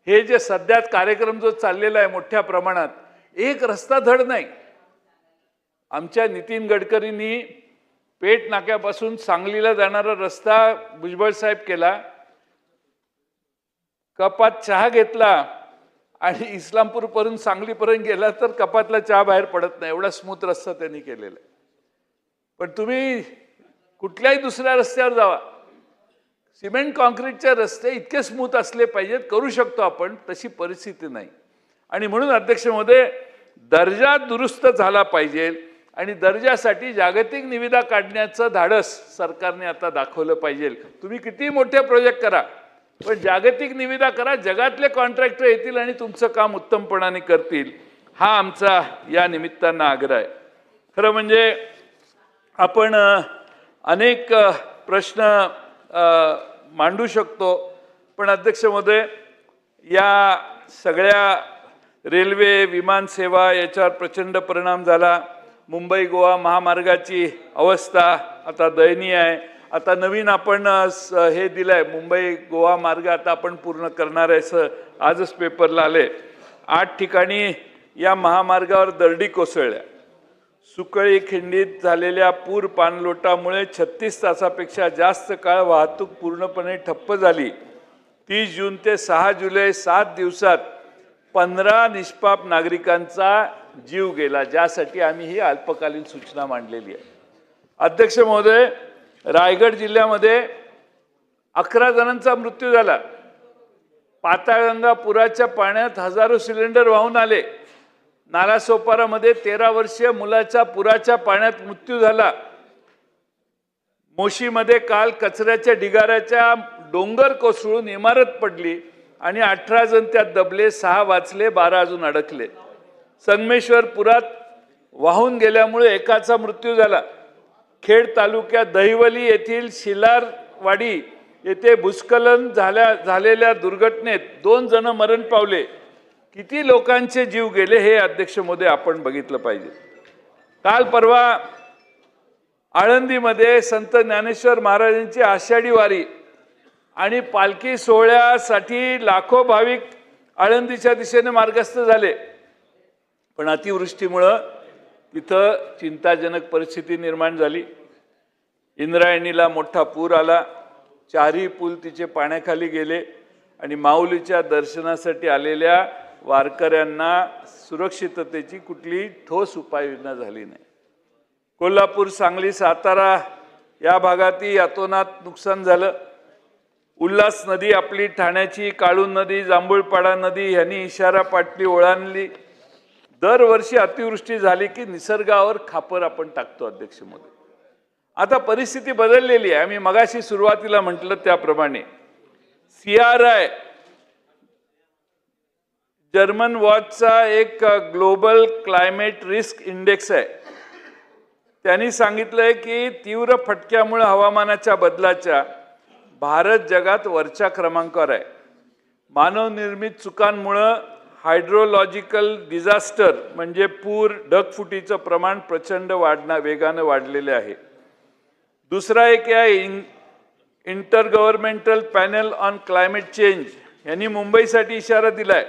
हे जे सध्या कार्यक्रम जो चाललेला आहे मोठ्या प्रमाणात, एक रस्ता धड नाही। आमच्या नितीन गडकरींनी पेठ नाक्यापासून सांगलीला जाणारा रस्ता भुजबळ साहेब केला, कपात चहा घेतला आणि इस्लामपूर पर्यंत सांगलीपर्यंत गेला तर कपातला चहा बाहेर पडत नाही, एवढा स्मूथ रस्ता त्यांनी केलेला आहे। पण तुम्ही कुठल्याही दुसऱ्या रस्त्यावर जावा, सिमेंट कॉन्क्रीटचे रस्ते इतके स्मूथ असले पाहिजेत, करू शकतो आपण, तशी परिस्थिती नाही। आणि म्हणून अध्यक्ष महोदय, दर्जा दुरुस्त झाला पाहिजे आणि दर्जासाठी जागतिक निविदा काढण्याचं धाडस सरकारने आता दाखवलं पाहिजे। तुम्ही किती मोठे प्रोजेक्ट करा, पण जागतिक निविदा करा, जगातले कॉन्ट्रॅक्टर येतील आणि तुमचं काम उत्तमपणाने करतील, हा आमचा या निमित्तानं आग्रह आहे। खरं म्हणजे आपण अनेक प्रश्न मांडू शकतो, पण अध्यक्ष महोदय, या सगळ्या रेल्वे विमान सेवा याच्यावर प्रचंड परिणाम झाला। मुंबई गोवा महामार्गाची अवस्था आता दयनीय आहे। आता नवीन आपण हे दिलंय, मुंबई गोवा मार्ग आता आपण पूर्ण करणार आहे असं आजच पेपरला आले। 8 ठिकाणी या महामार्गावर दरडी कोसळल्या। सुकळी खिंडीत झालेल्या पूर पाणलोटामुळे 36 तासापेक्षा जास्त काळ वाहतूक पूर्णपणे ठप्प झाली। 30 जून ते 6 जुलै 7 दिवसात 15 निष्पाप नागरिकांचा जीव गेला, ज्यासाठी आम्ही ही अल्पकालीन सूचना मांडलेली आहे। अध्यक्ष महोदय, रायगड जिल्ह्यामध्ये 11 जणांचा मृत्यू झाला। पाताळगंगा पुराच्या पाण्यात हजारो सिलेंडर वाहून आले। नालासोपारामध्ये 13 वर्षीय मुलाचा पुराच्या पाण्यात मृत्यू झाला। मोशीमध्ये काल कचऱ्याच्या ढिगाऱ्याच्या डोंगर कोसळून इमारत पडली आणि 18 जण त्यात दबले, 6 वाचले, 12 अजून अडकले। संगमेश्वर पुरात वाहून गेल्यामुळे एकाचा मृत्यू झाला। खेड तालुक्यात दहिवली येथील शिलारवाडी येथे भूस्खलन झालेल्या दुर्घटनेत 2 जण मरण पावले। किती लोकांचे जीव गेले हे अध्यक्ष महोदय आपण बघितलं पाहिजे। काल परवा आळंदीमध्ये संत ज्ञानेश्वर महाराजांची आषाढी वारी आणि पालखी सोहळ्यासाठी लाखो भाविक आळंदीच्या दिशेने मार्गस्थ झाले, पण अतिवृष्टीमुळे तिथं चिंताजनक परिस्थिती निर्माण झाली। इंद्रायणीला मोठा पूर आला, 4ही पूल तिचे पाण्याखाली गेले आणि माऊलीच्या दर्शनासाठी आलेल्या वारकऱ्यांना सुरक्षिततेची कुठलीही ठोस उपाययोजना झाली नाही। कोल्हापूर, सांगली, सातारा या भागातही अतोनात नुकसान झालं। उल्हास नदी आपली ठाण्याची, काळू नदी, जांभूळपाडा नदी यांनी इशारा पाटली ओलांडली। दरवर्षी अतिवृष्टी झाली की निसर्गावर खापर आपण टाकतो अध्यक्ष महोदय। आता परिस्थिती बदललेली आहे। आम्ही मगाशी सुरुवातीला म्हटलं त्याप्रमाणे CRI जर्मन वॉचचा एक ग्लोबल क्लायमेट रिस्क इंडेक्स आहे, त्यांनी सांगितलंय की तीव्र फटक्यामुळे हवामानाच्या बदलाच्या भारत जगात वरच्या क्रमांकावर आहे। मानवनिर्मित चुकांमुळे हायड्रोलॉजिकल डिझास्टर म्हणजे पूर, ढगफुटीचं प्रमाण प्रचंड वेगाने वाढलेले आहे। दुसरा एक आहे inter governmental panel on climate change, यांनी मुंबईसाठी इशारा दिलाय।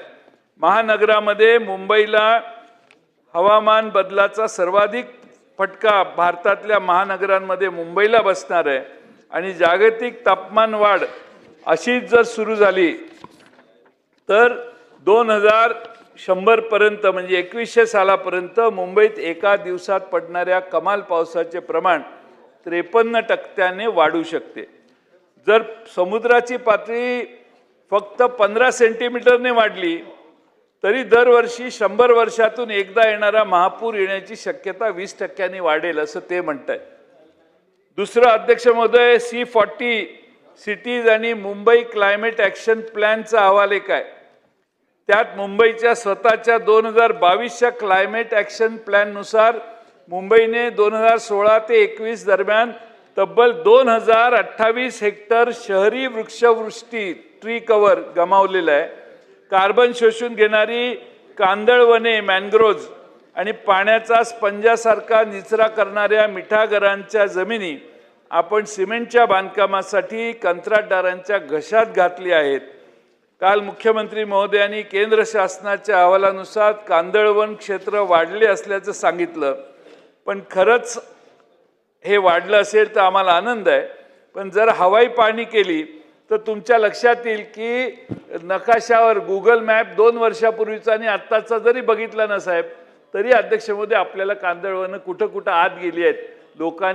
महानगरामध्ये मुंबईला हवामान बदलाचा सर्वाधिक फटका भारतातल्या महानगरांमध्ये मुंबईला बसणार आहे आणि जागतिक तापमान वाढ अशीच जर सुरू झाली तर 2100 पर्यंत म्हणजे 2100 सालापर्यंत मुंबईत एका दिवसात पडणाऱ्या कमाल पावसाचे प्रमाण 53% वाढू शकते। जर समुद्राची पातळी फक्त 15 सेंटीमीटरने वाढली तरी दरवर्षी 100 वर्षातून एकदा येणारा महापूर येण्याची शक्यता 20% वाढेल असं ते म्हणतात। दुसरं अध्यक्ष महोदय, C40 सिटीज आणि मुंबई क्लायमेट ॲक्शन प्लॅनचा अहवाल एक आहे। त्यात मुंबईच्या स्वतःच्या 2022च्या क्लायमेट ॲक्शन प्लॅननुसार मुंबईने 2016 ते 21 दरम्यान तब्बल 2028 हेक्टर शहरी वृक्षवृष्टी ट्री कव्हर गमावलेलं आहे। कार्बन शोषून घेणारी कांदळवने, मॅनग्रोव्ज आणि पाण्याचा स्पंजासारखा निचरा करणाऱ्या मिठागरांच्या जमिनी आपण सिमेंटच्या बांधकामासाठी कंत्राटदारांच्या घशात घातली आहेत। काल मुख्यमंत्री महोदयांनी केंद्र शासनाच्या अहवालानुसार कांदळवन क्षेत्र वाढले असल्याचं सांगितलं, पण खरंच हे वाढलं असेल तर आम्हाला आनंद आहे. पण जर हवाई पाहणी केली तर तुमच्या लक्षात येईल की नकाशावर गुगल मॅप 2 वर्षापूर्वीचा आणि आत्ताचा जरी बघितला ना साहेब, तरी अध्यक्ष महोदय आपल्याला कांदळवन कुठं कुठं आत गेली आहेत. लोकांनी